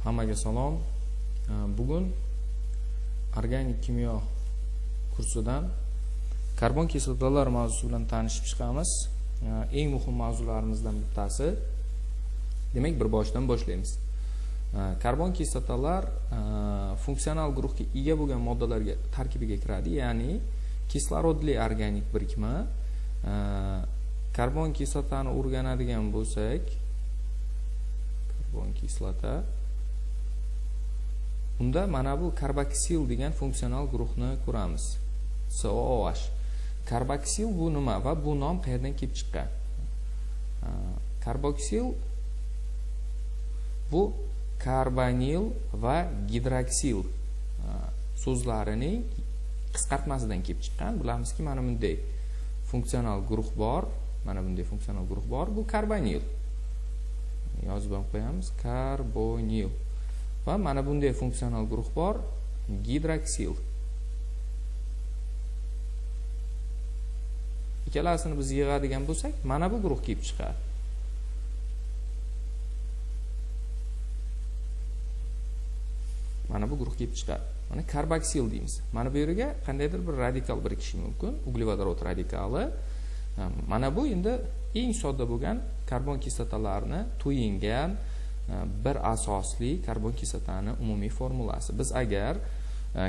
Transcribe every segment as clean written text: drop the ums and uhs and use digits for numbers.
Hammaga salom. Bugun organik kimyo kursidan karbon kislotalar mavzusi bilan tanishib chiqamiz. Eng muhim mavzularimizdan bittasi. Demak, bir boshdan boshlaymiz. Karbon kislotalar funksional guruhga ega bo'lgan moddalarga tarkibiga kiradi, ya'ni kislorodli organik birikma. Karbon kislotani o'rganadigan bo'lsak, karbon kislota unda mana bu karboksil degan funksional guruhni ko'ramiz. COOH. Karboksil bu nima va bu nom qayerdan kelib chiqqan? Karboksil bu karbonil va gidroksil so'zlarining qisqartmasidan kelib chiqqan. Bilamizki, mana bunday funksional guruh bor. Mana bunday funksional guruh bor. Bu karbonil. Yozib ham qo'yamiz. Karbonil. Va mana bunday funksional guruh bor, gidroksil. Ikkalasini biz yig'adigan bo'lsak, mana bu guruh kelib chiqadi. Mana bu guruh kelib chiqadi. Mana karboksil deymiz. Mana bu yerga qandaydir bir radikal birikishi mumkin, uglevodorod radikali. Mana bu endi eng sodda bo'lgan karbon kislotalarni to'yingan bir asosli karbon kislotani umumiy formulasi. Biz agar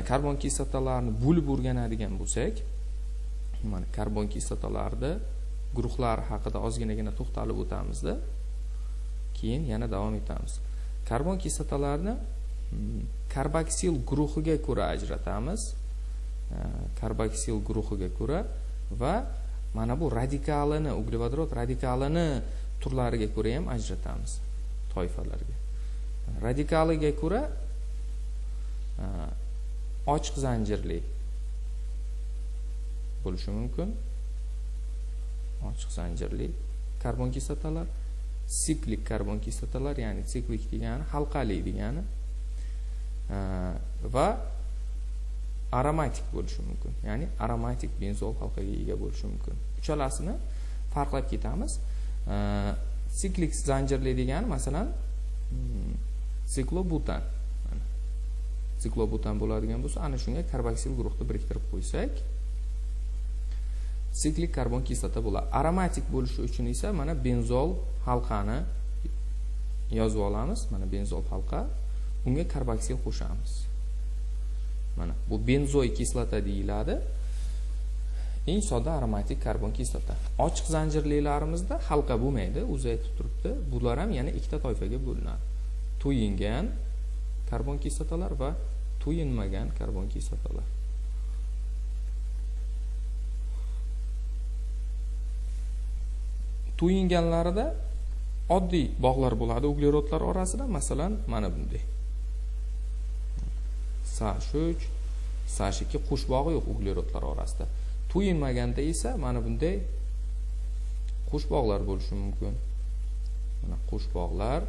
karbon kislotalarni bo'lib o'rganadigan bo'lsak, mana karbon kislotalarda guruhlar haqida ozginagina to'xtalib o'tamizda, keyin yana davom etamiz. Karbon kislotalarni karboksil guruhiga ko'ra ajratamiz. Karboksil guruhiga ko'ra va mana bu radikalini, uglevodorod radikalini turlariga ko'ra ham ajratamiz. Toifalarga. Radikaliga ko'ra ochiq zanjirli bo'lishi mumkin. Ochiq zanjirli karbon kislotalar, siklik karbon kislotalar, ya'ni siklik degani halqali degani va aromatik bo'lishi mumkin. Ya'ni aromatik benzol halqaga ega bo'lishi mumkin. Uchalasini farqlab ketamiz. Siklik zanjirli degani masalan siklobutan. Siklobutan bo'ladigan bo'lsa, ana shunga karboksil guruhni biriktirib qo'ysak, siklik karbon kislota bo'ladi. Aromatik bo'lishi uchun esa mana benzol halqani yozib olamiz. Mana benzol halqa, unga karboksil qo'shamiz. Mana bu benzoy kislota deyiladi. Eng sodda aromatik karbon kislota. Ochiq zanjirlilarimizda halqa bo'lmaydi, o'zi aytib turibdi. Bular ham yana ikkita toifaga bo'linadi. To'yingan karbon kislotalar va to'yinmagan karbon kislotalar. To'yinganlarida oddiy bog'lar bo'ladi uglerodlar orasida, masalan, mana bunday. SH3, SH2 qush bog'i yo'q uglerodlar orasida. To'yinmaganda esa mana bunday qush bog'lar bo'lishi mumkin. Mana qush bog'lar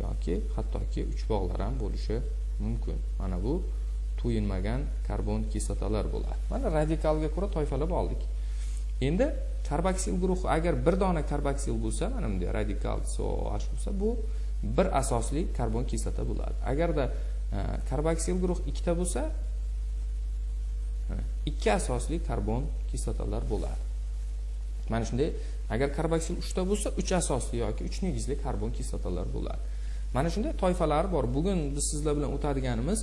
yoki hattoki uch bog'lar ham bo'lishi mumkin. Mana bu to'yinmagan karbon kislotalar bo'ladi. Mana radikalga ko'ra toifalab oldik. Endi karboksil guruhi agar bir dona karboksil bo'lsa, mana bunday radikal COOH bo'lsa, bu bir asosli karbon kislota bo'ladi. Agarda karboksil guruh ikkita bo'lsa, ikki asosli karbon kislotalar bo'ladi. Mana shunday, agar karboksil 3 ta bo'lsa, 3 asosli yoki 3 negizli karbon kislotalar bo'ladi. Mana shunday toifalari bor. Bugun biz sizlar bilan o'tadiganimiz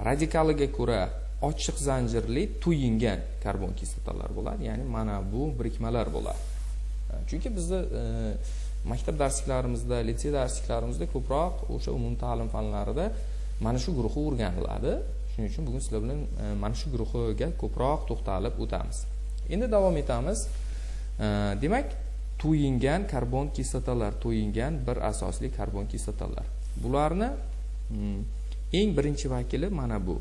radikaliga ko'ra ochiq zanjirli to'yingan karbon kislotalar bo'ladi. Ya'ni mana bu birikmalar bo'ladi. Chunki bizda maktab darsliklarimizda, litsey darsliklarimizda ko'proq o'sha umum ta'lim fanlarida mana shu guruhi o'rganiladi. Shuning uchun bugun sizlar bilan mana shu guruhiga ko'proq to'xtalib o'tamiz. Endi davom etamiz. Demak, to'yingan karbon kislotalar, to'yingan bir asosli karbon kislotalar. Bularni eng birinchi vakili mana bu.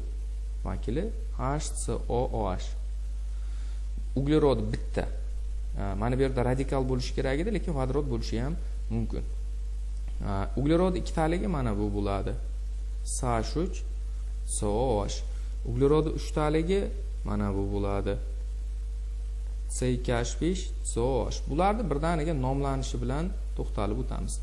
Vakili HCOOH. Uglerod bitta. Mana bu yerda radikal bo'lishi kerak edi, lekin vodorod bo'lishi ham mumkin. Uglerod ikkitaligi mana bu bo'ladi. SH3 COOH. Uglerodi 3 taligi mana bu bo'ladi. C2H5 COOH. Bularni birdaniga nomlanishi bilan to'xtalib o'tamiz.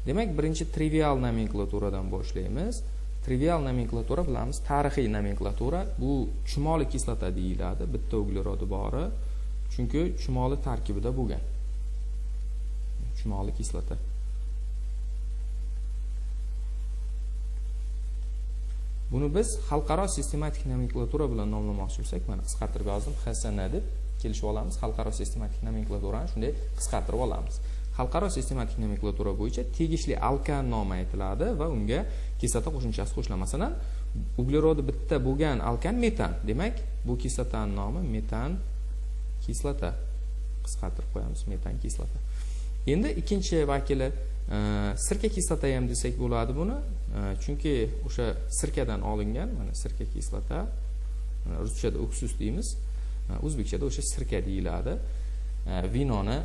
Demak, birinchi trivial nomenklaturadan boshlaymiz. Trivial nomenklatura bilamiz, tarixiy nomenklatura. Bu chumoli kislota deyiladi, bitta uglerodi bori. Chunki chumoli tarkibida bo'lgan. Chumoli kislota. Buni biz xalqaro sistematik nomenklatura bilan nomlamoqchi bo'lsak, mana qisqartirib yozdim, XSN deb kelishib olamiz. Xalqaro sistematik nomenklaturani shunday qisqartirib olamiz. Xalqaro sistematik nomenklatura bo'yicha tegishli alkan nomi aytiladi va unga kislota qo'shimchasi qo'shiladi. Masalan, uglerodi bitta bo'lgan alkan metan. Demak, bu kislotaning nomi metan kislota. Qisqartirib qo'yamiz, metan kislota. Endi ikkinchi vakili sirka kislota ham desak bo'ladi buni. Chunki o'sha sirkadan olingan, mana sirka kislota. Ruschada uksus deymiz. O'zbekchada o'sha sirka deyiladi. Vinoni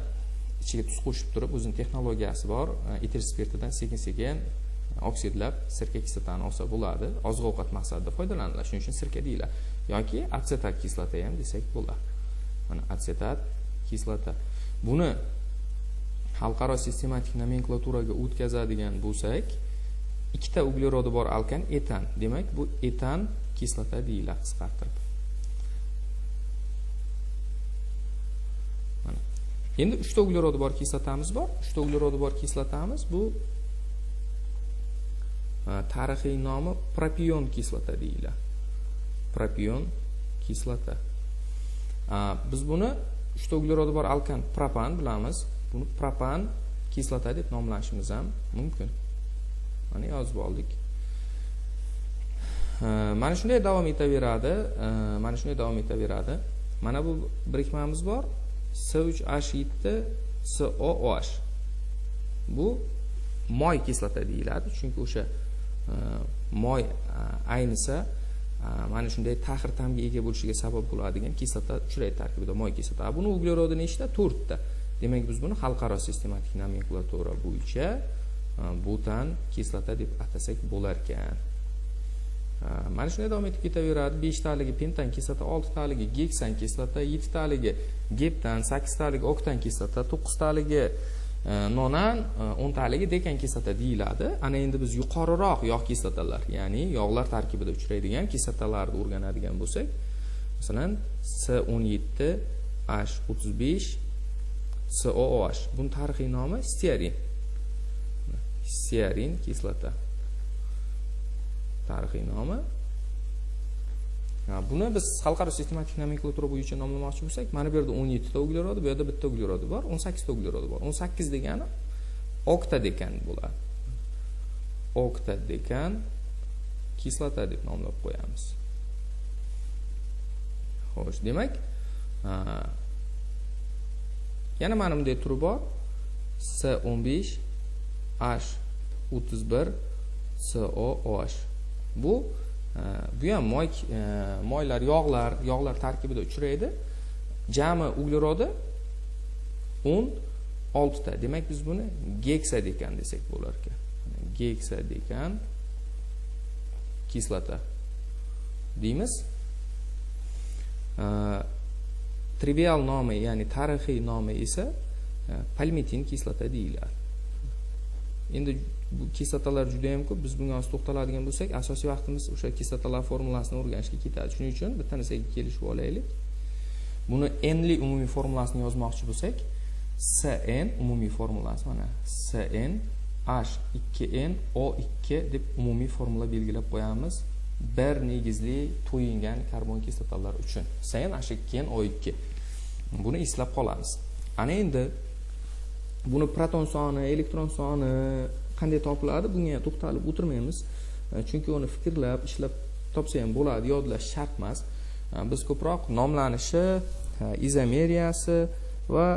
ichiga tuz qo'shib turib, o'zining texnologiyasi bor. Etil spirtidan sekin-sekin oksidlab sirka kislotani olsa bo'ladi. Oziq-ovqat maqsadida foydalaniladi. Shuning uchun sirka deyiladi. Yoki atsetat kislota ham desak bo'ladi. Mana atsetat kislota. Buni xalqaro sistematik nomenklaturaga o'tkazadigan bo'lsak, ikkita uglerodi bor alkan etan. Demak, bu etan kislota deyiladi qisqartirib. Mana. Endi 3 ta uglerodi bor kislotamiz bor. 3 ta uglerodi bor kislotamiz bu tarixiy nomi propion kislota deyiladi. Propion kislota. Biz buni 3 ta uglerodi bor alkan propan bilamiz. Buni propan kislota deb nomlashimiz ham mumkin. Mana yozib oldik. Mana shunday davom etaveradi. Mana bu birikmamiz bor. C3H7COOH. Bu moy kislota deyiladi, chunki o'sha moy aynisa mana shunday taxir ta'mga ega bo'lishiga sabab bo'ladigan kislota uchraydi tarkibida, moy kislota. Buni uglerodi nechta? 4 ta. Demak, biz buni xalqaro sistematik nomenklatura bo'yicha butan kislota deb atasak bo'lar ekan. Mana shunday davom etib ketaveradi. 5 taligi pentan kislota, 6 taligi geksan kislota, 7 taligi geptan, 8 taligi oktan kislota, 9 taligi nonan, 10 taligi dekan kislota deyiladi. Ana endi biz yuqoriroq yog' kislotalar, ya'ni yog'lar tarkibida uchraydigan kislotalarni o'rganadigan bo'lsak, masalan, C17H35 COOH. Buning tarixiy nomi stearin. Stearin kislota. Tarixiy nomi. Buni biz xalqaro sistematik nomenklatura bo'yicha nomlamoqchi bo'lsak, mana bu yerda 17 ta uglerodi, bu yerda bitta uglerodi bor, 18 ta uglerodi bor. 18 degani oktadekan bo'ladi. Oktadekan kislota deb nomlab qo'yamiz. Xo'sh, demak, yana mana bunday turi bor. C15H31 COOH. Bu ham moylar, yog'lar tarkibida uchraydi. Jami uglerodi 16 ta. Demak, biz buni geksadekan desak bo'lar ekan. Geksadekan kislota deymiz. Trivial nomi, ya'ni tarixiy nomi esa palmitin kislota deyiladi. Endi bu kislotalar juda ham ko'p. Biz bunga hozir to'xtaladigan bo'lsak, asosiy vaqtimiz o'sha kislotalar formulasini o'rganishga ketadi. Shuning uchun bitta narsaga kelishib olaylik. Buni n-li umumiy formulasini yozmoqchi bo'lsak, Cn umumiy formulasi mana Cn H2NO2 deb umumiy formula belgilab qo'yamiz. Bir negizli to'yingan karbon kislotalar uchun Cn H2NO2. Buni eslab qolamiz. Ana endi buni proton soni, elektron soni qanday topiladi? Bunga to'xtalib o'tirmaymiz. Chunki uni fikrlab, ishlab topsa ham bo'ladi, yodlash shart emas. Biz ko'proq nomlanishi, izomeriyasi va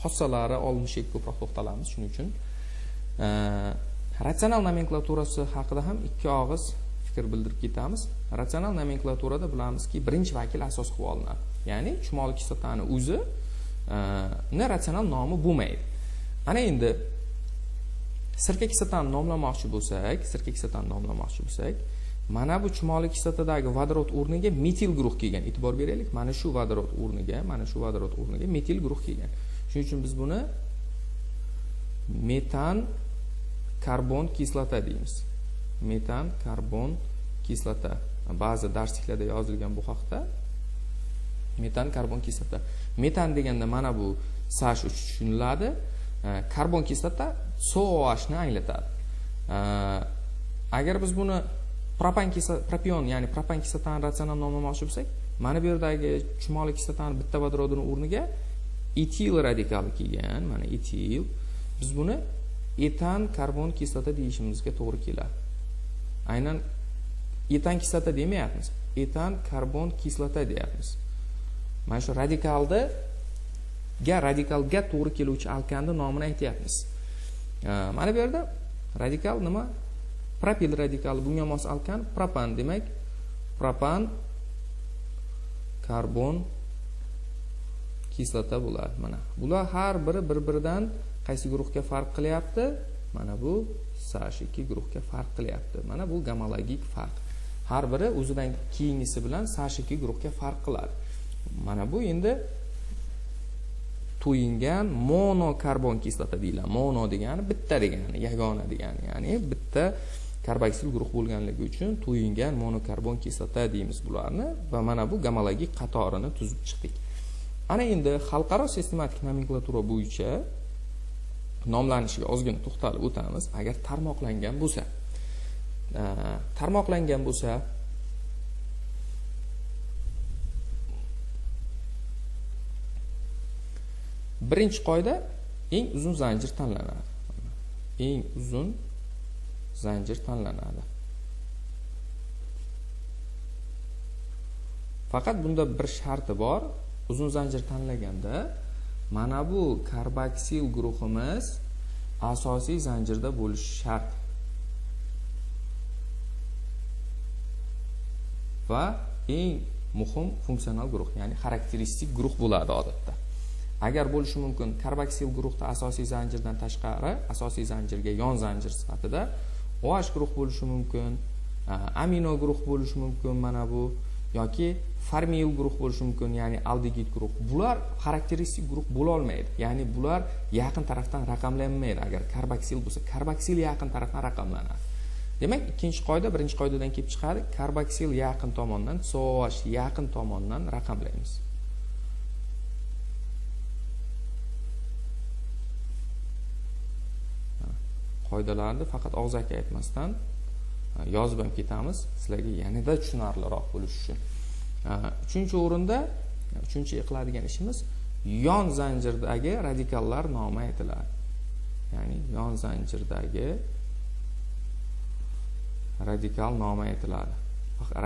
xossalari olinishiga ko'proq to'xtalamiz. Shuning uchun ratsional nomenklaturasi haqida ham ikki og'iz fikr bildirib ketamiz. Ratsional nomenklaturada bilamizki, birinchi vakil asos qilib olinadi. Ya'ni chumoli kislotani o'zi ratsional nomi bo'lmaydi. Ana endi sirka kislotani nomlamoqchi bo'lsak, mana bu chumoli kislotadagi vodorod o'rniga metil guruh kelgan. E'tibor beraylik, mana shu vodorod o'rniga metil guruh kelgan. Shuning uchun biz buni metan karbon kislota deymiz. Metan karbon kislota. Ba'zi darsliklarda yozilgan bu haqda. Metan karbon kislota. Metan deganda mana bu SH3 tushuniladi. Karbon kislota SOH ni anglatadi. Agar biz buni propion, ya'ni propan kislotani ratsional nomlamoqchi bo'lsak, mana bu yerdagi chumoli kislotani bitta vodorodning o'rniga etil radikali kelgan. Mana etil. Biz buni etan karbon kislota deyishimizga to'g'ri keladi. Aynan etan kislota demayapmiz. Etan karbon kislota deyapmiz. Mana shu radikalga to'g'ri keluvchi alkanning nomini aytyapmiz. Mana bu yerda radikal nima? Propil radikali, bunga mos alkan propan, demak propan karbon kislota bo'ladi. Mana bular har biri bir-biridan qaysi guruhga farq qilyapti? Mana bu SH2 guruhga farq qilyapti. Mana bu gomologik farq. Har biri o'zidan keyingisi bilan SH2 guruhga farq qiladi. Mana bu endi to'yingan monokarbon kislota deyiladi. Mono degani bitta degani, yagona degani, ya'ni bitta karboksil guruh bo'lganligi uchun to'yingan monokarbon kislota deymiz bularni va mana bu gomologik qatorini tuzib chiqdik. Ana endi xalqaro sistematik nomenklatura bo'yicha nomlanishiga ozgina to'xtalib o'tamiz. Agar tarmoqlangan bo'lsa, birinchi qoida eng uzun zanjir tanlanadi. Eng uzun zanjir tanlanadi. Faqat bunda bir sharti bor. Uzun zanjir tanlaganda mana bu karboksil guruhimiz asosiy zanjirda bo'lishi shart. Va eng muhim funksional guruh, ya'ni xarakteristik guruh bo'ladi odatda. Agar bo'lishi mumkin karboksil guruhda asosiy zanjirdan tashqari, asosiy zanjirga yon zanjir sifatida OH guruh bo'lishi mumkin, amino guruh bo'lishi mumkin mana bu, yoki formil guruh bo'lishi mumkin, ya'ni aldegid guruh. Bular xarakteristik guruh bo'la olmaydi. Ya'ni bular yaqin tarafdan raqamlanmaydi. Agar karboksil bo'lsa, karboksil yaqin tarafdan raqamlanadi. Demak, ikkinchi qoida birinchi qoidadan kelib chiqadi. Karboksil yaqin tomondan, SOH yaqin tomondan raqamlaymiz. Qoidalarni faqat og'zaki aytmasdan yozib ham ketamiz, sizlarga yanada tushunarliroq bo'lishi uchun. Uchinchi o'rinda, uchinchi qiladigan ishimiz yon zanjirdagi radikallar nomi aytiladi. Ya'ni yon zanjirdagi radikal nomi aytiladi.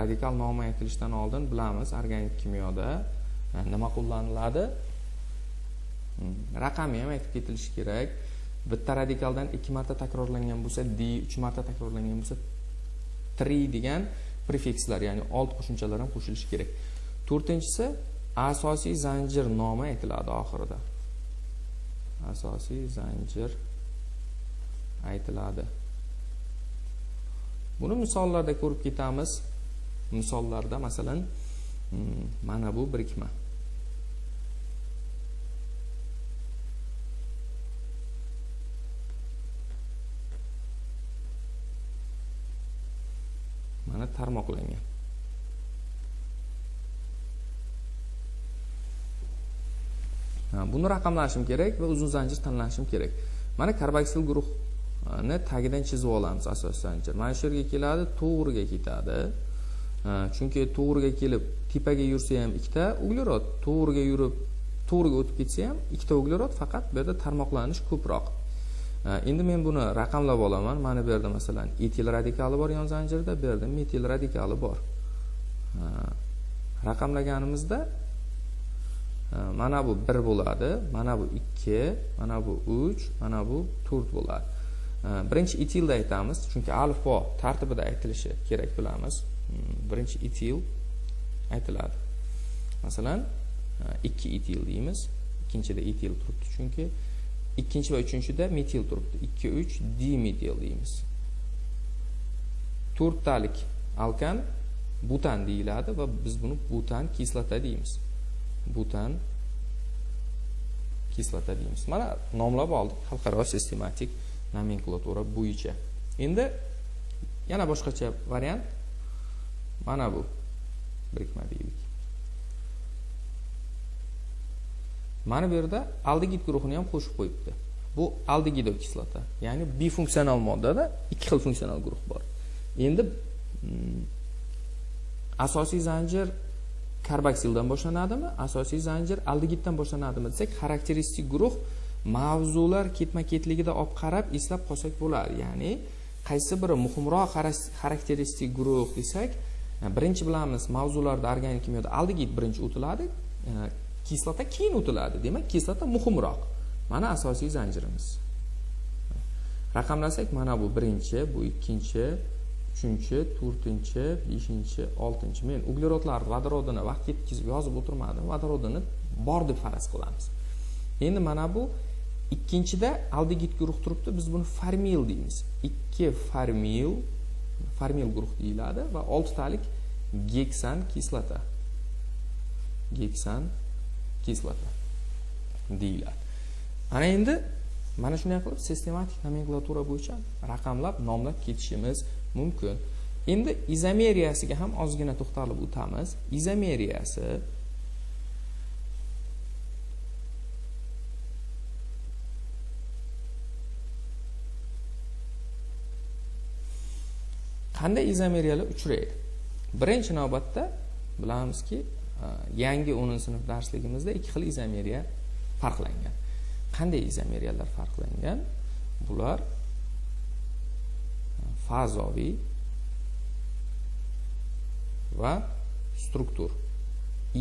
Radikal nomi aytilishidan oldin bilamiz, organik kimyoda nima qo'llaniladi? Raqami ham aytib ketilishi kerak. Bitta radikaldan 2 marta takrorlangan bo'lsa D, 3 marta takrorlangan bo'lsa 3 degan prefikslar, ya'ni old qo'shimchalar ham qo'shilishi kerak. To'rtinchisi asosiy zanjir nomi aytiladi oxirida. Asosiy zanjir aytiladi. Buni misollarda ko'rib ketamiz. Misollarda masalan mana bu birikma. Mana tarmoqlangan. Buni raqamlashim kerak va uzun zanjir tanlashim kerak. Mana karboksil guruhni tagidan chizib olamiz asosiy zanjir. Mana shu yerga keladi, to'g'riga ketadi. Chunki to'g'riga kelib tepaga yursa ham ikkita uglerod, to'g'riga yurib to'g'riga o'tib ketsa ham ikkita uglerod, faqat bu yerda tarmoqlanish ko'proq. Endi men buni raqamlab olaman. Mana bu yerda masalan etil radikali bor yon zanjirda, bu yerda metil radikali bor. Raqamlaganimizda mana bu 1 bo'ladi, mana bu 2, mana bu 3, mana bu 4 bo'ladi. Birinchi etilda aytamiz, chunki alifbo tartibida aytilishi kerak bilamiz. Birinchi etil aytiladi. Masalan 2 etil deymiz. Ikkinchida etil turibdi, chunki ikkinchi va uchinchida metil turibdi. 2 3 dimetil deymiz. 4 talik alkan butan deyiladi va biz buni butan kislota deymiz. Butan kislota deymiz. Mana nomlab oldik xalqaro sistematik nomenklatura bo'yicha. Endi yana boshqacha variant mana bu birikma deylik. Mana bu yerda aldegid guruhini ham qo'shib qo'yibdi. Bu aldegidokislota, ya'ni bifunksional moddada ikki xil funksional guruh bor. Endi asosiy zanjir karboksildan boshlanadimi, asosiy zanjir aldegiddan boshlanadimi desak, xarakteristik guruh mavzular ketma-ketligida olib qarab eslab qolsak bo'ladi. Ya'ni qaysi biri muhimroq xarakteristik guruh desak, birinchi bilamiz, mavzularda organik kimyoda aldegid birinchi o'tiladi, kislota keyin o'tiladi. Demak, kislota muhimroq. Mana asosiy zanjirimiz. Raqamlasak, mana bu birinchi, bu ikkinchi, uchinchi, to'rtinchi, beshinchi, oltinchi. Men uglerodlar vodorodini vaqt yetkazib yozib o'tirmadim. Vodorodini bor deb faraz qilamiz. Endi mana bu ikkinchida aldegid guruh turibdi. Biz buni formil deymiz. 2 formil guruh deyiladi va 6 talik geksan kislota. Geksan kislota deyiladi. Ana endi mana shunday qilib sistematik nomenklatura bo'yicha raqamlab nomlab ketishimiz mumkin. Endi izomeriyasiga ham ozgina to'xtalib o'tamiz. Izomeriyasi qanday izomeriyalar uchraydi? Birinchi navbatda bilamizki, yangi 10-sinf darsligimizda ikki xil izomeriya farqlangan. Qanday izomeriyalar farqlangan? Bular fazoviy va struktur.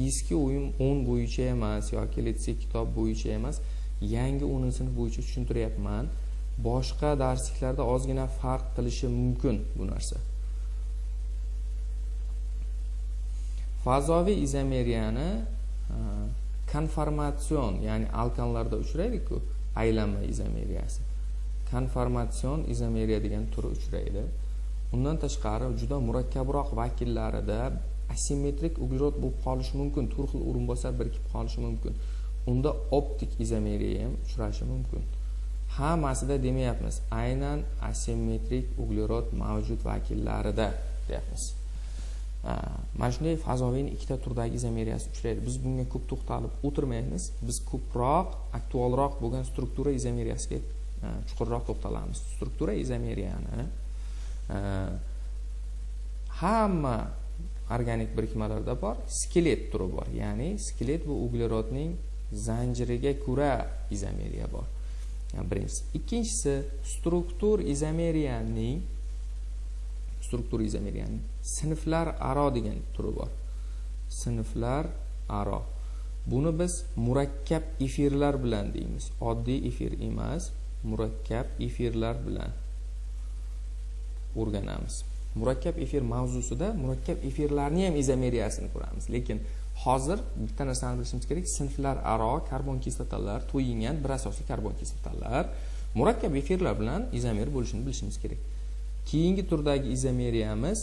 Eski o'yin 10 bo'yicha emas yoki litsey kitob bo'yicha emas, yangi 10-sinf bo'yicha tushuntiryapman. Boshqa darsliklarda ozgina farq qilishi mumkin bu narsa. Fazoviy izomeriyani konformatsion, ya'ni alkanlarda uchraydi-ku, aylanma izomeriyasi. Konformatsion izomeriya degan turi uchraydi. Undan tashqari juda murakkabroq vakillarida asimetrik uglerod bo'lib qolishi mumkin, turli xil o'rinbosar birikib qolishi mumkin. Unda optik izomeriya ham uchrashi mumkin. Hammasida demayapmiz, aynan asimetrik uglerod mavjud vakillarida deyapmiz. Mana shunday fazoviyning ikkita turdagi izomeriyasi uchraydi. Biz bunga ko'p to'xtalib o'tirmaymiz. Biz ko'proq aktualroq bo'lgan struktura izomeriyasiga chuqurroq to'xtalamiz. Struktura izomeriyani hamma organik birikmalarda bor, skelet turi bor. Ya'ni skelet bu uglerodning zanjiriga ko'ra izomeriya bor. Birinchisi. Ikkinchisi, struktur izomeriyaning sinflar aro degan turi bor. Sinflar aro. Buni biz murakkab efirlar bilan deymiz. Oddiy efir emas, murakkab efirlar bilan o'rganamiz. Murakkab efir mavzusida murakkab efirlarning ham izomeriyasini ko'ramiz. Lekin hozir bitta narsani bilishimiz kerak, sinflar aro karbon kislotalar, to'yingan bir asosiy karbon kislotalar murakkab efirlar bilan izomer bo'lishini bilishimiz kerak. Keyingi turdagi izomeriyamiz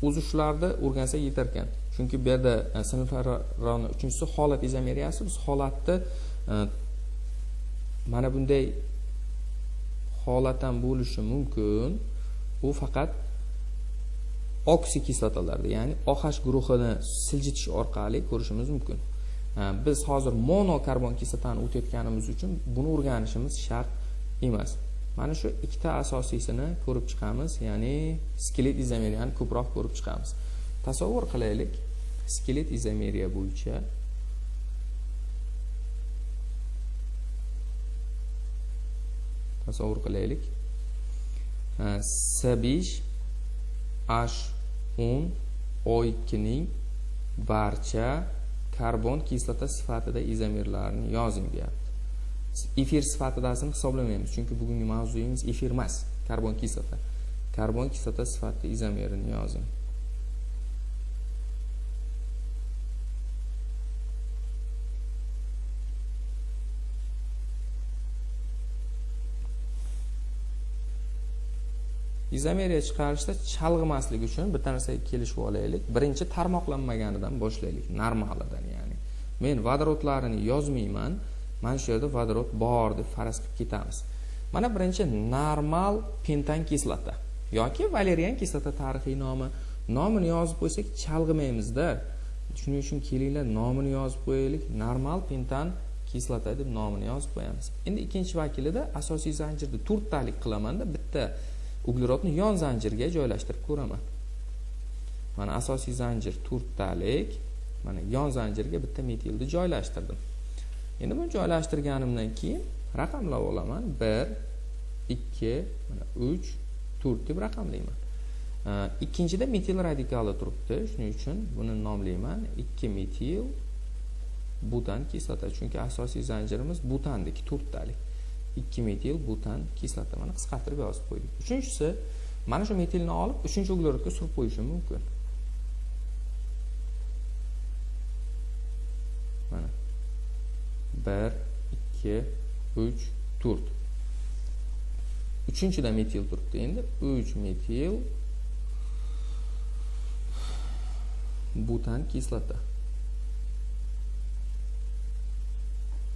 o'zishlarni o'rgansak yetar ekan. Chunki bu yerda sinflararo uchinchisi holat izomeriyasi. Biz holatni mana bunday holatdan bo'lishi mumkin. U faqat oksikislotalarda, ya'ni OH guruhini siljitish orqali ko'rishimiz mumkin. Biz hozir monokarbon kislotani o'tayotganimiz uchun buni o'rganishimiz shart emas. Mana shu ikkita asosiysini ko'rib chiqamiz, ya'ni skelet izomeriyani ko'proq ko'rib chiqamiz. Tasavvur qilaylik, skelet izomeriya bo'yicha tasavvur qilaylik. S5 H10 O2 ning barcha karbon kislota sifatida izomerlarni yozing deyapti. Efir sifatidasini hisoblamaymiz, chunki bugungi mavzuyimiz efir emas, karbon kislota. Karbon kislota sifatida izomerini yozing. izomeriya chiqarishda chalg'imaslik uchun bitta narsaga kelishib olaylik. Birinchi tarmoqlanmaganidan boshlaylik, normalidan ya'ni. Men vodorodlarini yozmayman. Mana shu yerda vodorod bor deb faraz qilib ketamiz. Mana birinchi normal pentan kislota yoki valerian kislota tarixiy nomi. Nomini yozib qo'ysak chalg'imaymizda. Shuning uchun kelinglar nomini yozib qo'yaylik. Normal pentan kislota deb nomini yozib qo'yamiz. Endi ikkinchi vakilida asosiy zanjirda 4 talik qilamanda bitta uglerodni yon zanjirga joylashtirib ko'raman. Mana asosiy zanjir 4 talik, mana yon zanjirga bitta metilni joylashtirdim. Endi buni joylashtirganimdan keyin raqamlab olaman. 1, 2, mana 3, 4 deb raqamlayman. Ikkinchida metil radikali turibdi. Shuning uchun buni nomlayman 2 metil butan kislota. Chunki asosiy zanjirimiz butandagi 4 talik. 2 metil butan kislota. Mana qisqartirib yozib qo'ydik. Uchinchisi, mana shu metilni olib 3-uglerodga surib qo'yishim mumkin. Mana 1, 2, 3, 4. Uchinchida metil turibdi. Endi 3 metil butan kislota.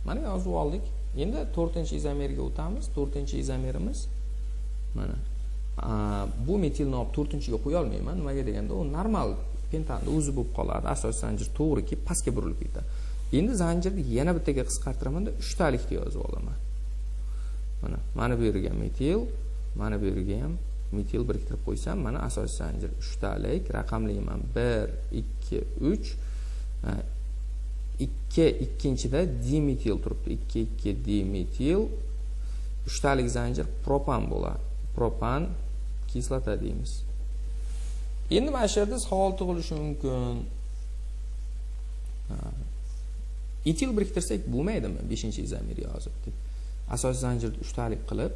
Mana yozib oldik. Endi 4-izomerga o'tamiz. 4-izomerimiz mana bu metilni olib 4-ga qo'ya olmayman. Nimaga deganda u normal pentanda o'zi bo'lib qoladi. Asosiy zanjir to'g'ri kelib pastga burilib ketadi. Endi zanjirni yana bittaga qisqartiraman-da 3 talikni yozib olaman. Mana bu yerga metil, mana bu yerga ham metil biriktirib qo'ysam, mana asosiy zanjir 3 talik, raqamlayman 1, 2, 3. 2 ikkinchida dimetil turibdi. 2, 2 dimetil. 3 talik zanjir propan bo'ladi. Propan kislota deymiz. Endi mana shu yerda savol tug'ilishi mumkin. Etil biriktirsak bo'lmaydimi? 5-izomer yozib. Asosiy zanjirni 3 talik qilib,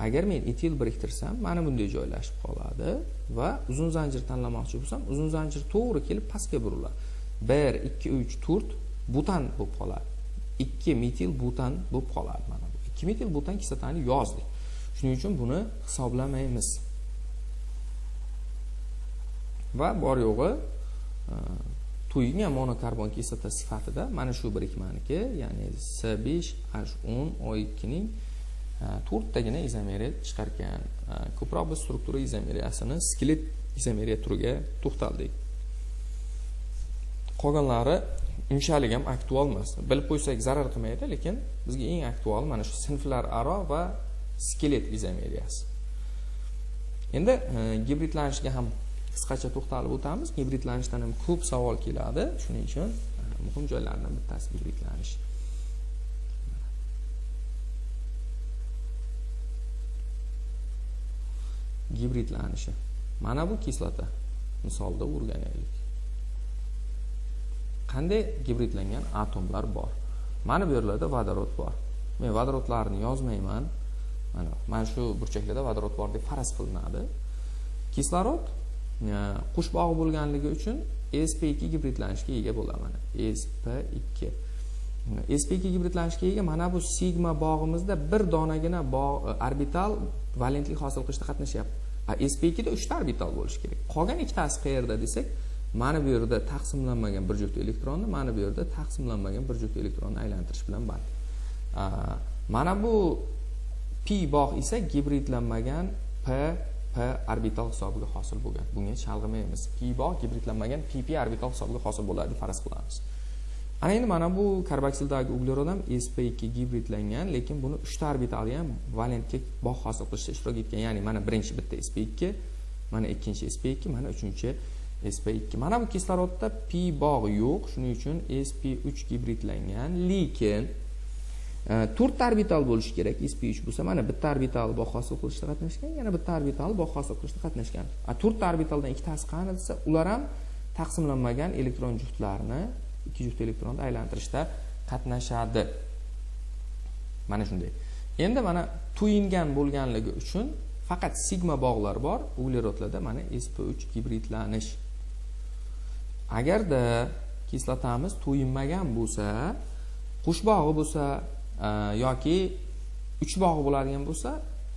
agar men etil biriktirsam, mana bunday joylashib qoladi va uzun zanjir tanlamoqchi bo'lsam, uzun zanjir to'g'ri kelib pastga buriladi. 1, 2, 3, 4 butan bo'lib qoladi. 2 metil butan bo'lib qoladi mana bu. 2 metil butan kislotani yozdik. Shuning uchun buni hisoblamaymiz. Va bor yo'g'i to'yingan monokarbon kislota sifatida mana shu birikmaniki, ya'ni C5H10O2 ning 4 tagina izomeriya chiqargan. Ko'proq biz struktura izomeriyasini skelet izomeriya turiga to'xtaldik. Qolganlari unchalik ham aktual emas. Bilib qo'ysak zarar qilmaydi, lekin bizga eng aktual mana shu sinflar aro va skelet izomeriyasi. Endi gibridlanishga ham qisqacha to'xtalib o'tamiz. Gibridlanishdan ham ko'p savol keladi. Shuning uchun muhim joylardan bittasi gibridlanish. Gibridlanishi. Mana bu kislota misolda o'rganaylik. Qanday gibridlangan atomlar bor? Mana bu yerlarda vodorod bor. Men vodorodlarni yozmayman. Mana shu burchaklarda vodorod bor deb faraz qilinadi. Kislorod qush bog'i bo'lganligi uchun sp2 gibridlanishga ega bo'ladi. Mana sp2. sp2 gibridlanishga ega mana bu sigma bog'imizda bir donagina orbital valentlik hosil qilishda qatnashyapti. sp2 da 3 ta orbital bo'lishi kerak. Qolgan ikkitasi qayerda desak, mana bu yerda taqsimlanmagan bir juft elektronni, mana bu yerda taqsimlanmagan bir juft elektronni aylantirish bilan band. Mana bu p bog' esa gibridlanmagan p orbital hisobiga hosil bo'lgan. Bunga chalg'imaymiz. P bog' gibridlanmagan pp orbital hisobiga hosil bo'ladi deb faraz qilamiz. Ana endi mana bu karboksidagi uglerod ham sp2 gibridlangan, lekin buni 3 ta orbitali ham valentga bog' hosil qilishda ishtirok etgan. Ya'ni mana birinchi bitta sp2, mana ikkinchi sp2, mana uchinchi sp2. Mana bu kislorodda p bog' yo'q, shuning uchun sp3 gibridlangan, lekin 4 ta orbital bo'lishi kerak. sp3 bo'lsa, mana bitta orbital bog' hosil qilishda qatnashgan, yana bitta orbital bog' hosil qilishda qatnashgan. 4 ta orbitaldan ikkitasi qani desa, ular ham taqsimlanmagan elektron juftlarini, ikki juft elektronni aylantirishda qatnashadi. Mana shunday. Endi mana to'yingan bo'lganligi uchun faqat sigma bog'lar bor uglerodlarda, mana sp3 gibridlanish. Agarda kislotamiz to'yinmagan bo'lsa, qush bog'i bo'lsa yoki 3 bog'i bo'ladigan bo'lsa,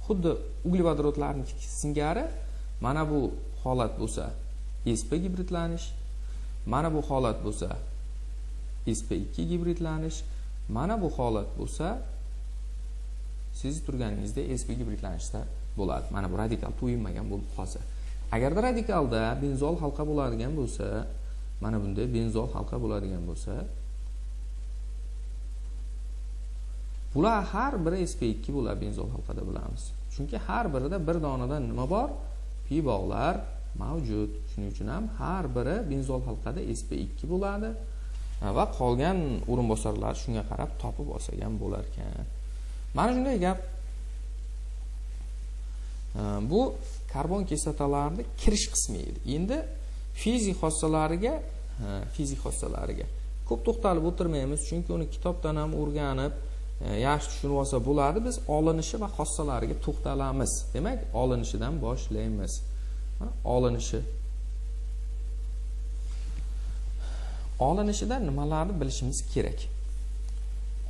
xuddi uglevodorodlarning singari mana bu holat bo'lsa sp gibridlanish, mana bu holat bo'lsa sp2 gibridlanish, mana bu holat bo'lsa siz turganingizdek sp gibridlanishda bo'ladi. Mana bu radikal to'yinmagan bo'lib qolsa. Agarda radikalda benzol halqa bo'ladigan bo'lsa, mana bunday benzol halqa bo'ladigan bo'lsa, bular har biri sp2 bo'ladi benzol halqada bilamiz. Chunki har birida bir donadan nima bor? Pi bog'lar mavjud. Shuning uchun ham har biri benzol halqada sp2 bo'ladi va qolgan o'rinbosarlar shunga qarab topib olsagan bo'lar ekan. Mana shunday gap. Bu karbon kislotalarining kirish qismi edi. Endi fizik xossalariga ko'p to'xtalib o'tirmaymiz, chunki uni kitobdan ham o'rganib yaxshi tushunib olsa bo'ladi. Biz olinishi va xossalariga to'xtalamiz. Demak, olinishidan boshlaymiz. Olinishida nimalarni bilishimiz kerak?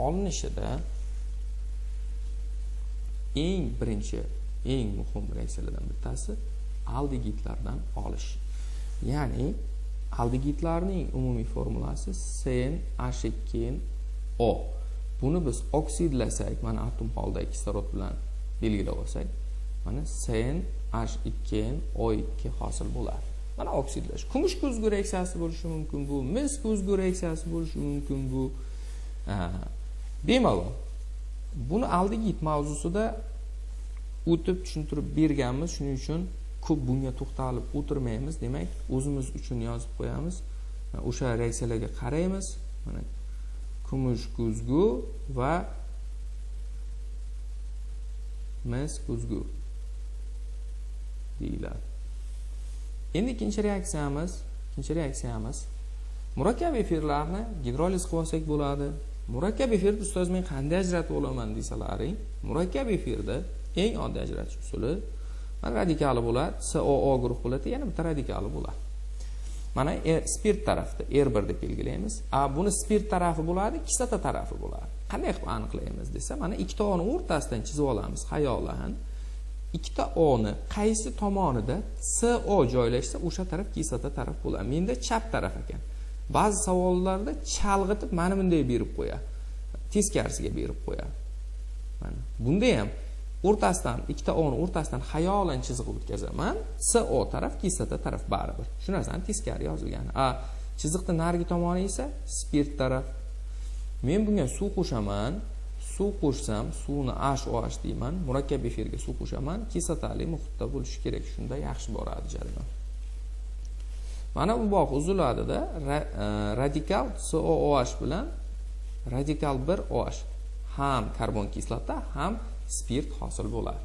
Olinishida eng muhim reaksiyalardan bittasi aldegidlardan olish. Ya'ni aldegidlarning umumiy formulasi CnH2O. Buni biz oksidlasak, mana atom holdagi kislorod bilan belgilab olsak, mana CnH2O2 hosil bo'ladi. Mana oksidlash. Kumush kuzgi reaksiyasi bo'lishi mumkin bu, mis kuzgi reaksiyasi bo'lishi mumkin bu. Bemalol. Buni aldegid mavzusida o'tib tushuntirib berganmiz, shuning uchun ko'p bunga to'xtalib o'tirmaymiz. Demak, o'zimiz uchun yozib qo'yamiz. O'sha reaksiyalarga qaraymiz. Mana kumush kuzgu va mis kuzgu deyiladi. Endi ikkinchi reaksiyamiz murakkab efirlarni gidroliz qilib olsak bo'ladi. Murakkab efirni ustoz men qanday ajratib olaman desalaring, murakkab efirda eng oddiy ajratish usuli mana radikali bo'ladi, COO guruh bo'ladi, yana bitta radikali bo'ladi. Mana spirt tarafda R1 deb belgilaymiz. Buni spirt tarafi bo'ladi, kislota tarafi bo'ladi. Qanday qilib aniqlaymiz desa, mana ikkita o'ni o'rtasidan chizib olamiz xayolan. Ikkita o'ni qaysi tomonida CO joylashsa, o'sha taraf kislota taraf bo'ladi. Menda chap taraf ekan. Ba'zi savollarda chalg'itib mana bunday berib qo'yadi. Teskarisiga berib qo'yadi. Mana bunda ham o'rtasidan ikkita o'ni o'rtasidan xayolan chiziq o'tkazaman. CO taraf kislota taraf baribir. Shu narsani teskari yozilgan. Chiziqning narigi tomoni esa spirt taraf. Men bunga suv qo'shaman. Suv qo'shsam, suvni HOH deyman. Murakkab efirga suv qo'shaman. Kislotali muhitda bo'lishi kerak. Shunda yaxshi boradi jarayon. Mana bu bog' uziladida radikal COOH bilan radikal 1OH ham karbon kislota, ham spirt hosil bo'ladi.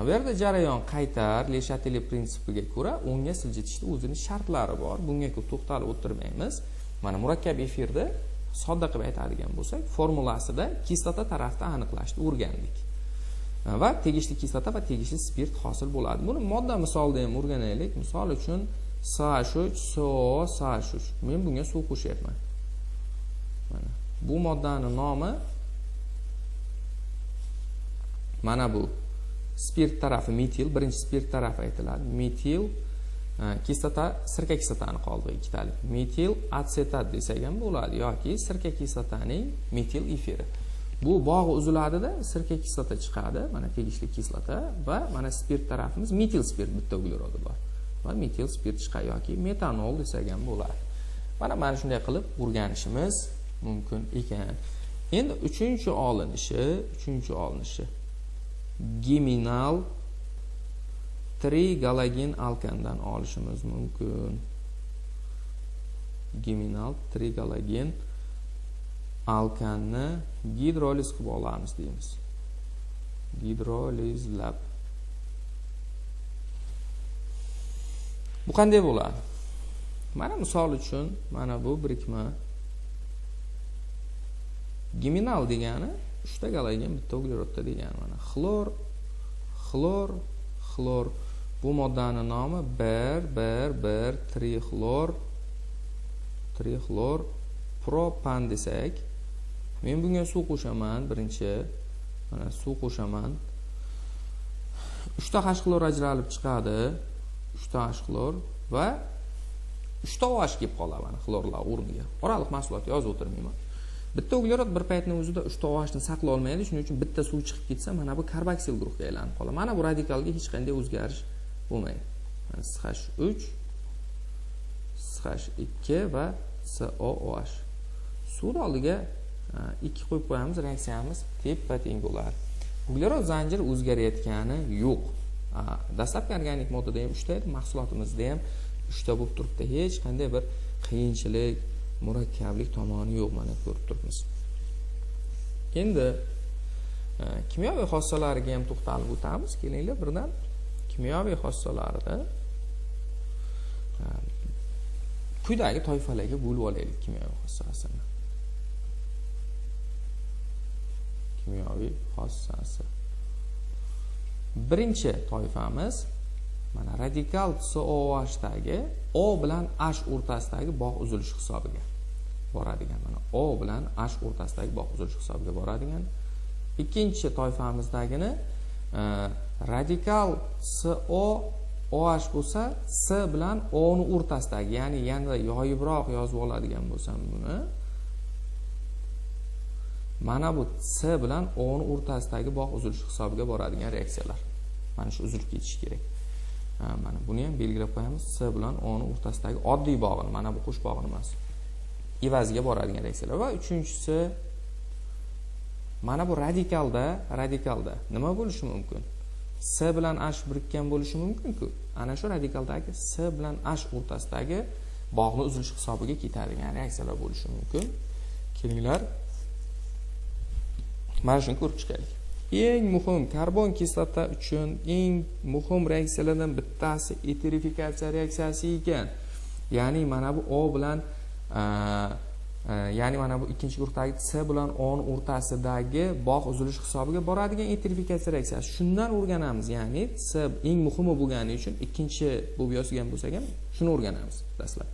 Bu yerda jarayon qaytar, Le Chatelier prinsipiga ko'ra o'ngga siljitishda o'zining shartlari bor. Bunga ko'p to'xtalib o'tirmaymiz. Mana murakkab efirda sodda qilib aytadigan bo'lsak, formulasida kislota tarafda aniqlashni o'rgandik. Va tegishli kislota va tegishli spirt hosil bo'ladi. Buni modda misolida ham o'rganaylik. Misol uchun SH3, CO, SH3. Men bunga suv qo'shyapman. Mana bu moddaning nomi mana bu spirt tarafi metil, birinchi spirt tarafi aytiladi. Metil kislota, sirka kislotani qoldi ikkitalik. Metil atsetat desak ham bo'ladi yoki sirka kislotaning metil efiri. Bu bog'i uziladida sirka kislota chiqadi, mana tegishli kislota va mana spirt tarafimiz metil spirt, bitta uglerodi bor. Va metil spirt chiqadi yoki metanol desak ham bo'ladi. Mana shunday qilib o'rganishimiz mumkin ekan. Endi uchinchi olinishi geminal trigalagen alkandan olishimiz mumkin. Geminal trigalagen alkanni gidroliz qilib olamiz deymiz. Gidrolizlab. Bu qanday bo'ladi? Mana misol uchun mana bu birikma geminal degani 3 ta galagen bitta uglerodda degani mana xlor. Bu moddaning nomi 1 trixlor propan desak, men bunga suv qo'shaman, birinchi mana suv qo'shaman. 3 ta H xlor ajralib chiqadi. 3 ta H xlor va 3 ta OH kelib qoladi mana xlorlar o'rniga. Oraliq mahsulot yozib o'tirmayman. Bitta uglerod bir paytning o'zida 3 ta OH ni saqlay olmaydi, shuning uchun bitta suv chiqib ketsa, mana bu karboksil guruhga aylanib qoladi. Mana bu radikalga hech qanday o'zgarish bo'lmaydi. Mana SH3, SH2 va COOH. Suv oldiga 2 qo'yib qo'yamiz, reaksiyamiz teppa-teng bo'ladi. Uglerod zanjiri o'zgarayotgani yo'q. Dastlabki organik moddada ham 3 ta edi, mahsulotimizda ham 3 ta bo'lib turibdi. Hech qanday bir qiyinchilik, murakkablik tomoni yo'q, mana ko'rib turibmiz. Endi kimyoviy xossalariga ham to'xtalib o'tamiz. Kelinglar birdan kimyoviy xossalarida quyidagi toifalarga bo'lib olaylik kimyoviy xossasini. Kimyoviy xossasi. Birinchi toifamiz mana radikal COH dagi O bilan H o'rtasidagi bog' uzilishi hisobiga boradigan. Mana O bilan H o'rtasidagi bog' uzilishi hisobiga boradigan. Ikkinchi toifamizdagini radikal COOH bo'lsa, C bilan O ni o'rtasidagi, ya'ni yanada yoyibroq yozib oladigan bo'lsam buni, mana bu C bilan O ni o'rtasidagi bog' uzilishi hisobiga boradigan reaksiyalar. Mana shu uzilib ketishi kerak. Mana buni ham belgilab qo'yamiz. C bilan O ni o'rtasidagi oddiy bog'ini, mana bu qo'sh bog'ini emas, evaziga boradigan reaksiyalar. Va uchinchisi, mana bu radikalda nima bo'lishi mumkin? C bilan H birikkan bo'lishi mumkin-ku. Ana shu radikaldagi C bilan H o'rtasidagi bog'ni uzilishi hisobiga ketadigan reaksiyalar bo'lishi mumkin. Kelinglar, mana shuni ko'rib chiqaylik. Eng muhim karbon kislota uchun eng muhim reaksiyalardan bittasi eterifikatsiya reaksiyasi ekan. Ya'ni mana bu O bilan ya'ni mana bu ikkinchi guruhdagi C bilan O ni o'rtasidagi bog' uzilishi hisobiga boradigan eterifikatsiya reaksiyasi. Shundan o'rganamiz, ya'ni C eng muhimi bo'lgani uchun ikkinchi bo'lib yozgan bo'lsak ham shuni o'rganamiz dastlab.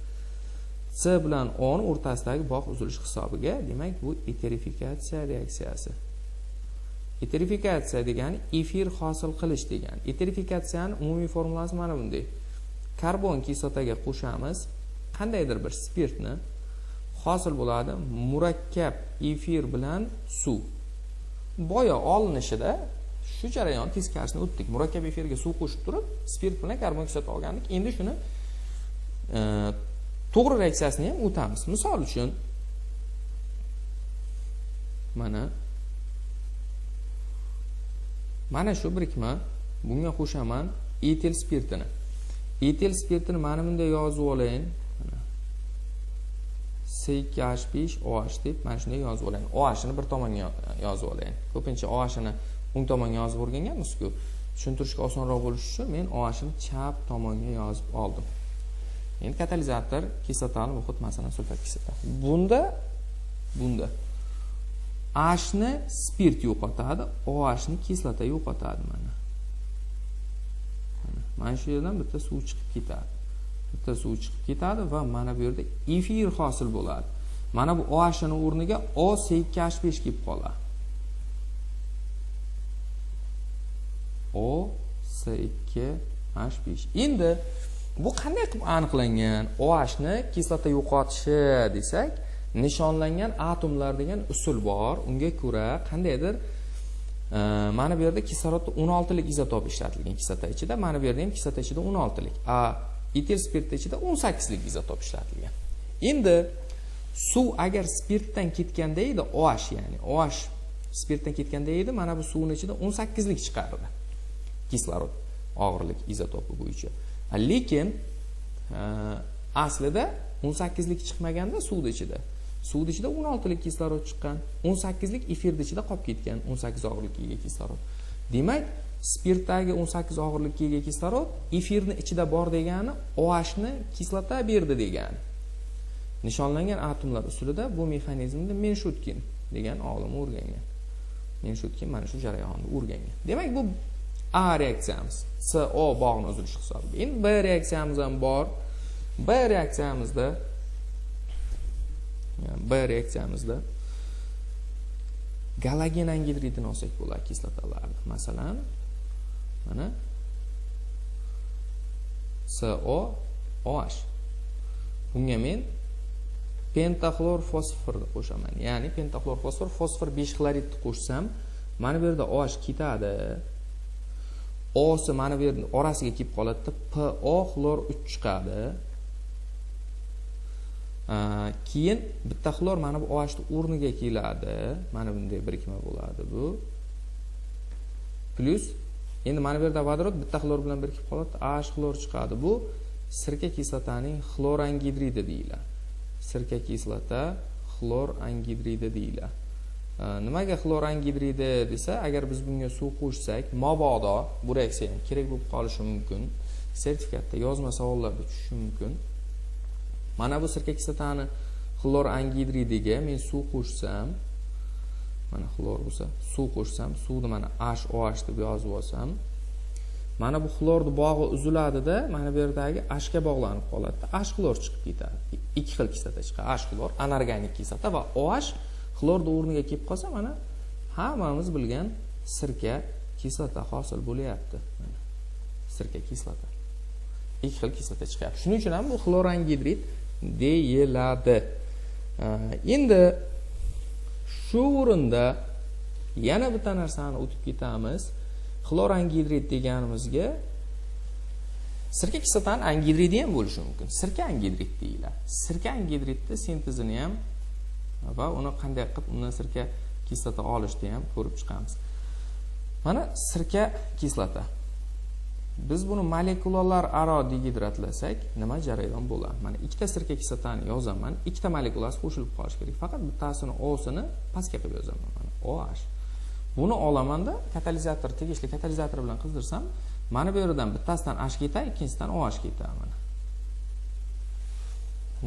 C bilan O ni o'rtasidagi bog' uzilishi hisobiga, demak bu eterifikatsiya reaksiyasi. Eterifikatsiya degani efir hosil qilish degani. Eterifikatsiyaning umumiy formulasi mana bunday. Karbon kislotaga qo'shamiz qandaydir bir spirtni, hosil bo'ladi murakkab efir bilan suv. Boya olinishida shu jarayon teskarisini o'tdik. Murakkab efirga suv qo'shib turib, spirt bilan karbon kislota olgandik. Endi shuni to'g'ri reaksiyasini ham o'tamiz. Misol uchun mana shu birikma, bunga qo'shaman etil spirtini. Etil spirtini mana bunday yozib olayin. C2H5OH deb mana shunday yozib olayin. OH ni bir tomonga yozib olayin. Ko'pincha OH ni o'ng tomonga yozib o'rganganmiz-ku. Tushuntirishga osonroq bo'lishi uchun men OH ni chap tomonga yozib oldim. Endi katalizator kislotali muhit, masalan, sulfat kislota. Bunda H ni spirt yo'qotadi, OH ni kislota yo'qotadi mana. Mana shu yerdan bitta suv chiqib ketadi. Va mana bu yerda efir hosil bo'ladi. Mana bu OH ni o'rniga OC2H5 kelib qoladi. OC2H5. Endi bu qanday qilib aniqlangan? OH ni kislota yo'qotishi desak, nishonlangan atomlar degan usul bor. Unga ko'ra qandaydir mana bu yerda kislorodda 16 lik izotop ishlatilgan kislota ichida, mana bu yerda ham kislota ichida 16 lik. Etil spirt ichida 18 lik izotop ishlatilgan. Endi suv agar spirtdan ketganda edi, OH ya'ni OH spirtdan ketganda edi, mana bu suvning ichida 18 lik chiqardi. Kislorod og'irlik izotopi bo'yicha. Lekin aslida 18 lik chiqmaganda suvning ichida 16 lik kislorod chiqqan, 18 lik efirning ichida qolib ketgan, 18 og'irlikka ega kislorod. Demak, spirtdagi 18 og'irlikka ega kislorod efirning ichida bor degani OH ni kislota berdi degani. Nishonlangan atomlar usulida bu mexanizmni Menshutkin degan olim o'rgangan. Menshutkin mana shu jarayonni o'rgangan. Demak, bu A reaksiyamiz, CO bog'ni uzilishi hisobiga. Endi B reaksiyamiz ham bor. B reaksiyamizda galogen angidridini olsak bo'ladi kislotalarni. Masalan, mana COOH. Bunga men pentaxlor fosforni qo'shaman. Ya'ni pentaxlor fosfor 5 xloridni qo'shsam, mana bu yerda OH ketadi. O'si mana bu yerning orasiga kelib qoladi, PO xlor 3 chiqadi. Keyin bitta xlor mana bu OH ning o'rniga keladi. Mana bunday birikma bo'ladi bu. Plus endi mana bu yerda vodorod bitta xlor bilan birikib qoladi, H xlor chiqadi. Bu sirka kislotaning xlor angidridi deyiladi. Sirka kislota xlor angidridi deyiladi. Nimaga xlor angidridi desa, agar biz bunga suv qo'shsak, mabodo bu reaksiya ham kerak bo'lib qolishi mumkin. Sertifikatda yozma savollarda tushishi mumkin. Mana bu sirka kislotani xlor angidridiga men suv qo'shsam, mana xlor bo'lsa, suv qo'shsam, suvni mana HOH deb yozib olsam, mana bu xlorni bog'i uziladi-da, mana bu yerdagi H ga bog'lanib qoladi. H xlor chiqib ketadi. Ikki xil kislota chiqadi. H xlor anorganik kislota va OH xlorni o'rniga kelib qolsa, mana hammamiz bilgan sirka kislota hosil bo'lyapti. Mana sirka kislota. Ikki xil kislota chiqyapti. Shuning uchun ham bu xlor angidrid deyiladi. Endi shu o'rinda yana bitta narsani o'tib ketamiz. Xlor angidrid deganimizga sirka kislotani angidridi ham bo'lishi mumkin. Sirka angidrid deyiladi. Sirka angidridni sintezini ham va uni qanday qilib undan sirka kislota olishni ham ko'rib chiqamiz. Mana sirka kislota. Biz buni molekulalar aro degidratlasak, nima jarayon bo'ladi? Mana ikkita sirka kislotani yozaman, ikkita molekulasi qo'shilib qolishi kerak. Faqat bittasini O'sini pastga qilib yozaman. Mana OH. Buni olamanda katalizator, tegishli katalizator bilan qizdirsam, mana bu yerdan bittasidan H ketadi, ikkinchisidan OH ketadi mana.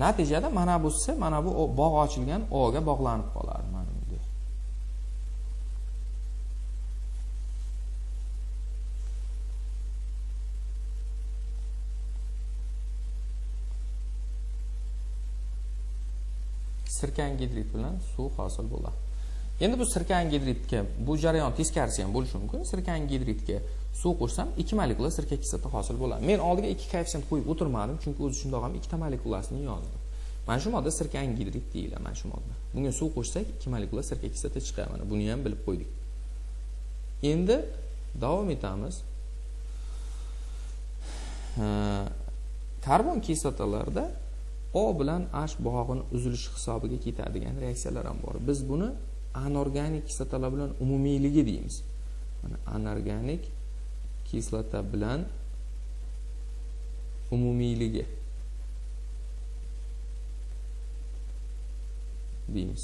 Natijada mana busi, mana bu bog' ochilgan O ga bog'lanib qoladi mana bunday. Sirka angidrid bilan suv hosil bo'ladi. Endi bu sirka angidridga bu jarayon teskarisi ham bo'lishi mumkin. Sirka angidridga suv qo'shsam, 2 molekula sirka kislota hosil bo'ladi. Men oldiga 2 koeffitsient qo'yib o'tirmadim, chunki o'zi shundoq ham ikkita molekulasini yozdim. Mana shu modda sirka angidrid deyiladi, mana shu modda. Bunga suv qo'shsak, 2 molekula sirka kislota chiqadi. Mana buni ham bilib qo'ydik. Endi davom etamiz. Karbon kislotalarda O bilan H bog'ini uzilishi hisobiga ketadigan reaksiyalar ham bor. Biz buni anorganik kislotalar bilan umumiyligi deymiz. Mana anorganik kislota bilan umumiyligi deymiz.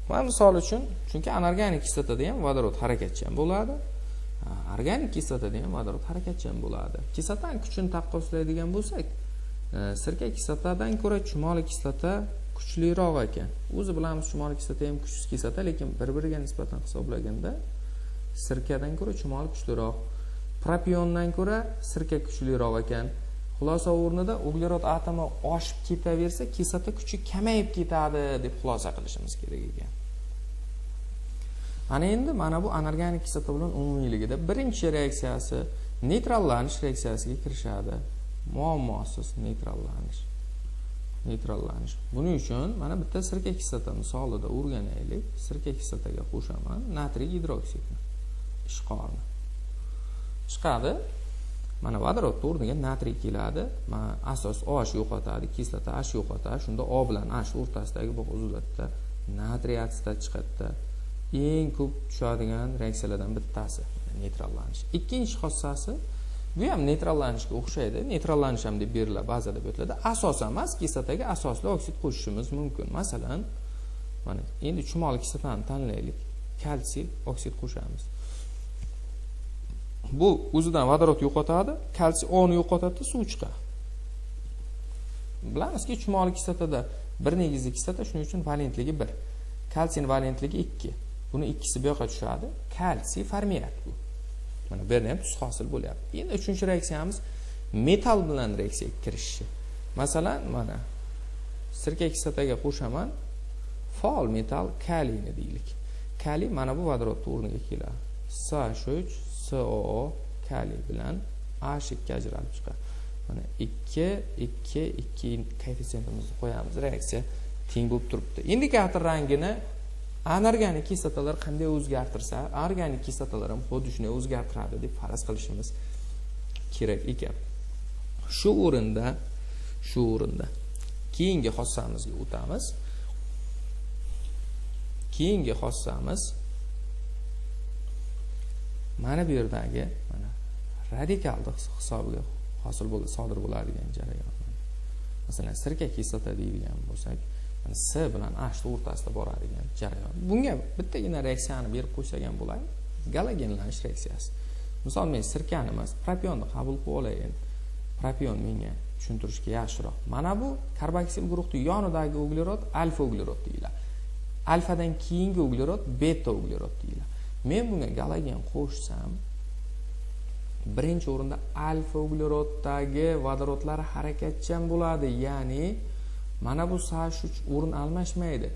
Mana misol uchun, chunki anorganik kislotada ham vodorod harakatchan bo'ladi. Organik kislotada ham vodorod harakatchan bo'ladi. Kislotaning kuchini taqqoslaydigan bo'lsak, sirka kislotadan ko'ra chumoli kislota kuchliroq ekan. O'zi bilamiz, chumoli kislota ham kuchsiz kislota, lekin bir-biriga nisbatan hisoblaganda sirkadan ko'ra chumoli kuchliroq. Propiondan ko'ra sirka kuchliroq ekan. Xulosa o'rnida uglerod atomi oshib ketaversa, kislota kuchi kamayib ketadi deb xulosa qilishimiz kerak ekan. Ana endi mana bu anorganik kislota bilan umumiyligida birinchi reaksiyasi neytrallanish reaksiyasiga kirishadi. Muammosiz neytrallanish. Buning uchun mana bitta sirka kislota misolida o'rganaylik. Sirka kislotaga qo'shaman natriy gidroksidni, ishqorni. Chiqadi. Mana vodorod o'rniga natriy keladi. Mana asos OH yo'qotadi, kislota H yo'qotadi. Shunda O bilan H o'rtasidagi bog' uziladi. Natriy atstat chiqadi. Eng ko'p tushadigan reaksiyalardan bittasi neytrallanish. Ikkinchi xossasi bu ham neytrallanishga o'xshaydi. Neytrallanish ham deb beriladi, ba'zida beriladi. Asos emas, kislotaga asosli oksid qo'shishimiz mumkin. Masalan, mana endi chumoli kislotani tanlaylik. Kalsiy oksid qo'shamiz. Bu o'zidan vodorod yo'qotadi, kalsiy O'ni yo'qotadi, suv chiqadi. Bilamizki, chumoli kislotada bir negizli kislota, shuning uchun valentligi 1. Kalsiyning valentligi 2. Buni ikkisi bu yoqqa tushadi. Kalsiy formirat bu. Mana bu yerda ham tuz hosil bo'lyapti. Endi uchinchi reaksiyamiz metal bilan reaksiyaga kirishishi. Masalan, mana sirka kislotaga qo'shaman faol metal kaliyni deylik. Kaliy mana bu vodorod o'rniga keladi. SH3 COO kaliy bilan H2 ajralib chiqadi. mana 2 koeffitsiyentimizni qo'yamiz, reaksiya teng bo'lib turibdi. Indikator rangini anorganik kislotalar qanday o'zgartirsa, organik kislotalar ham xuddi shunday o'zgartiradi deb faraz qilishimiz kerak ekan. Shu o'rinda keyingi xossamizga o'tamiz. Keyingi xossamiz mana bu yerdagi mana radikallik hisobiga sodir bo'ladigan jarayon. Masalan, sirka kislota deydigan bo'lsak, mana S bilan H o'rtasida boradigan jarayon. Bunga bittagina reaksiyani berib qo'ysak ham bo'ladi. Galogenlanish reaksiyasi. Misol men sirkani emas, propionni qabul qilib olay endi. Propion menga tushuntirishga yaxshiroq. Mana bu karboksil guruhning yonidagi uglerod alfa uglerod deyiladi. Alfadan keyingi uglerod beta uglerod deyiladi. Men bunga galogen qo'shsam, birinchi o'rinda alfa ugleroddagi vodorodlar harakatchan bo'ladi, ya'ni mana bu SH3 o'rin almashmaydi.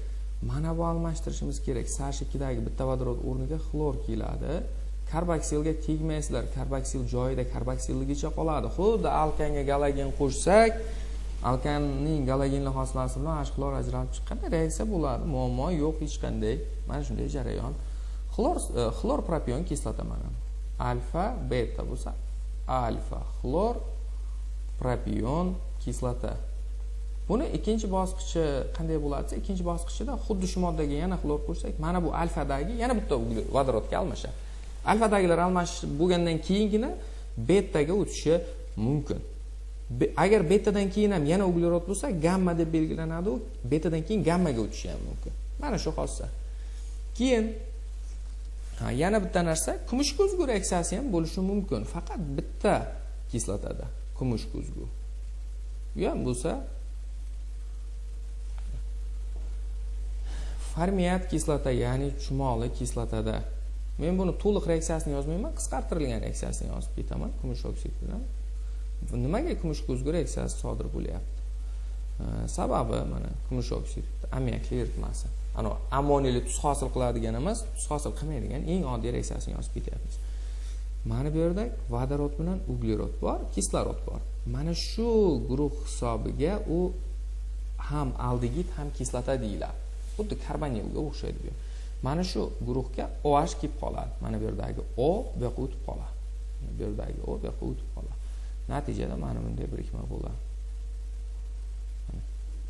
Mana bu almashtirishimiz kerak. SH2dagi bitta vodorod o'rniga xlor keladi. Karboksilga tegmaysizlar. Karboksil joyida karboksilligicha qoladi. Xuddi alkanga galogen qo'shsak, alkanning galogenli xoslasi bilan H xlor ajralib chiqqanda reaksiya bo'ladi. Muammo yo'q hech qanday. Mana shunday jarayon. Xlor propion kislota mana. Alfa beta bo'lsa, alfa xlor propion kislota. Buni ikkinchi bosqichi qanday bo'ladi? Ikkinchi bosqichida xuddi shu moddaga yana xlor qo'shsak, mana bu alfadagi yana bitta vodorodga almashadi. Alfadagilar almashish bo'lgandan keyingina betaga o'tishi mumkin. Agar betadan keyin ham yana uglerod bo'lsa, gamma deb belgilanadi. U betadan keyin gammaga o'tishi ham mumkin. Mana shu xossa. Keyin yana bitta narsa, kumush ko'zgu reaksiyasi ham bo'lishi mumkin. Faqat bitta kislotada kumush ko'zgu. Bu ham bo'lsa formiat kislota, ya'ni chumoli kislotada. Men buni to'liq reaksiyasini yozmayman, qisqartirilgan reaksiyasini yozib ketaman kumush oksid bilan. Nimaga kumush ko'zgu reaksiyasi sodir bo'lyapti? Sababi mana kumush oksid ammoniakli eritmasi. Ammoniyli tuz hosil qiladigan emas, tuz hosil qilmaydigan eng oddiy reaksiyasini yozib ketyapmiz. Mana bu yerda vodorod bilan uglerod bor, kislorod bor. Mana shu guruh hisobiga u ham aldegid, ham kislota deyiladi. Xuddi karbonilga o'xshaydi bu. Mana shu guruhga OH kelib qoladi. Mana bu yerdagi O bu yoqqa o'tib qoladi. Bu yerdagi O bu yoqqa o'tib qoladi. Natijada mana bunday birikma bo'ladi.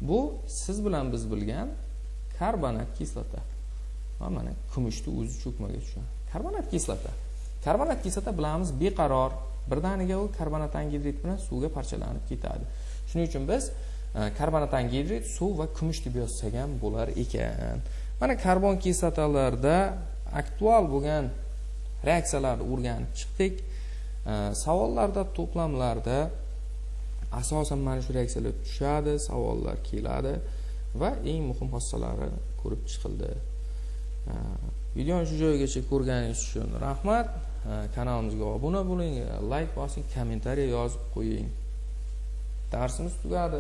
Bu siz bilan biz bilgan karbonat kislota. Mana kumushni o'zi cho'kmaga tushadi. Karbonat kislota. Karbonat kislota bilamiz beqaror, birdaniga u karbonat angidrid bilan suvga parchalanib ketadi. Shuning uchun biz karbonat angidrid, suv va kumush deb yozsak ham bo'lar ekan. Mana karbon kislotalarda aktual bo'lgan reaksiyalarni o'rganib chiqdik. Savollarda, to'plamlarda asosan mana shu reaksiyalar tushadi, savollar keladi va eng muhim xossalari ko'rib chiqildi. Videoni shu joygacha ko'rganingiz uchun rahmat. Kanalimizga obuna bo'ling, like bosing, kommentariy yozib qo'ying. Darsimiz tugadi.